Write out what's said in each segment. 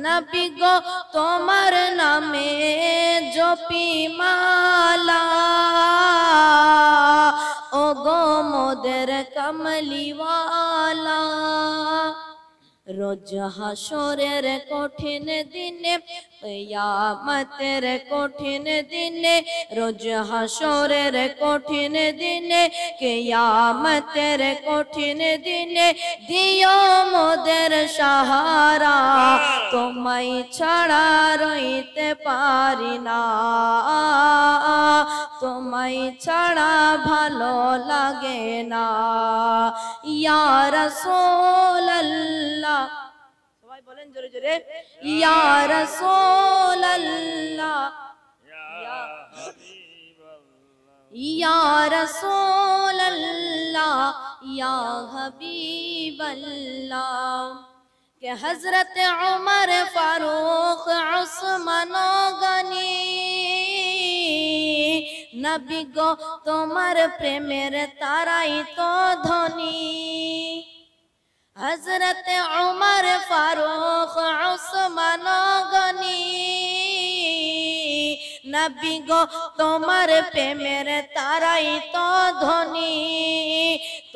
নবী গো তোমার নামে জপি মালা, ও গো মোদের কমলিওয়ালা। রোজ হাসরের কঠিন দিনে, কিয়ামতের কঠিন দিনে, রোজ হাসরের কঠিন দিনে, কিয়ামতের কঠিন দিনে দিও মোদের সাহারা, তোমায় ছাড়া রইতে পারি না, তোমায় ছাড়া ভালো লাগে না। ইয়া রাসূলুল্লাহ, সবাই বলেন জোরে জোরে, ইয়া রাসূলুল্লাহ, ইয়া রাসূলুল্লাহ, ইয়া হাবিবাল্লাহ। কে হযরত উমর ফারুক উসমান গনি, নবী গো তোমার প্রেমের তারাই তো ধনী। হযরত উমর ফারুক উসমান গনি, নবী গো তোমার প্রেমের তারাই তো ধনী।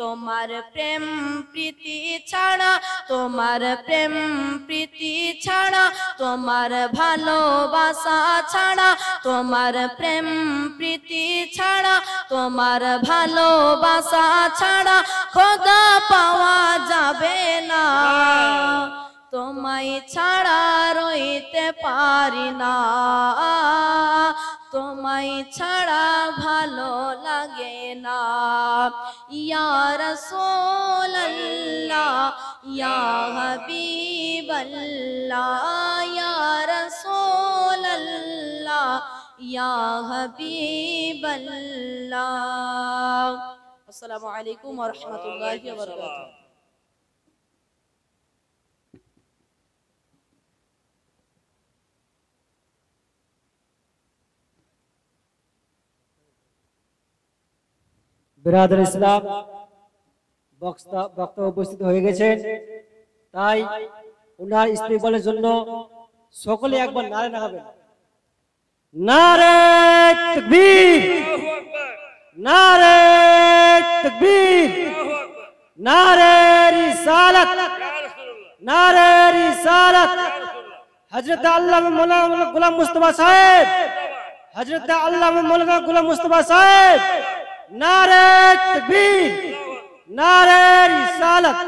তোমার প্রেম প্রীতি ছাড়া, তোমার প্রেম প্রীতি ছাড়া, তোমার ভালোবাসা ছাড়া, তোমার প্রেম প্রীতি ছাড়া, তোমার ভালোবাসা ছাড়া খোদা পাওয়া যাবে না। তোমায় ছাড়া রইতে পারি না, তোমায় ছাড়া ভালো লাগে না। ইয়া রাসূলুল্লাহ, ইয়া হাবিবাল্লাহ, ইয়া রাসূলুল্লাহ, ইয়া হাবিবাল্লাহ। আসসালামু আলাইকুম ওয়া রাহমাতুল্লাহি ওয়া বারাকাতুহু। বিরাদর ইসলাম বক্তা উপস্থিত হয়ে গেছেন, তাই উনার ইস্তেকবালের জন্য সকলে একবার নারে লাগাবেন। নারে তাকবীর, নারে তাকবীর, নারে রিসালাত, নারে রিসালাত। হযরত আল্লামা মাওলানা গোলাম মুস্তাফা সাহেব, হযরত আল্লামা মাওলানা গোলাম মুস্তাফা সাহেব, नारे तकबीर, नारे रिसालत।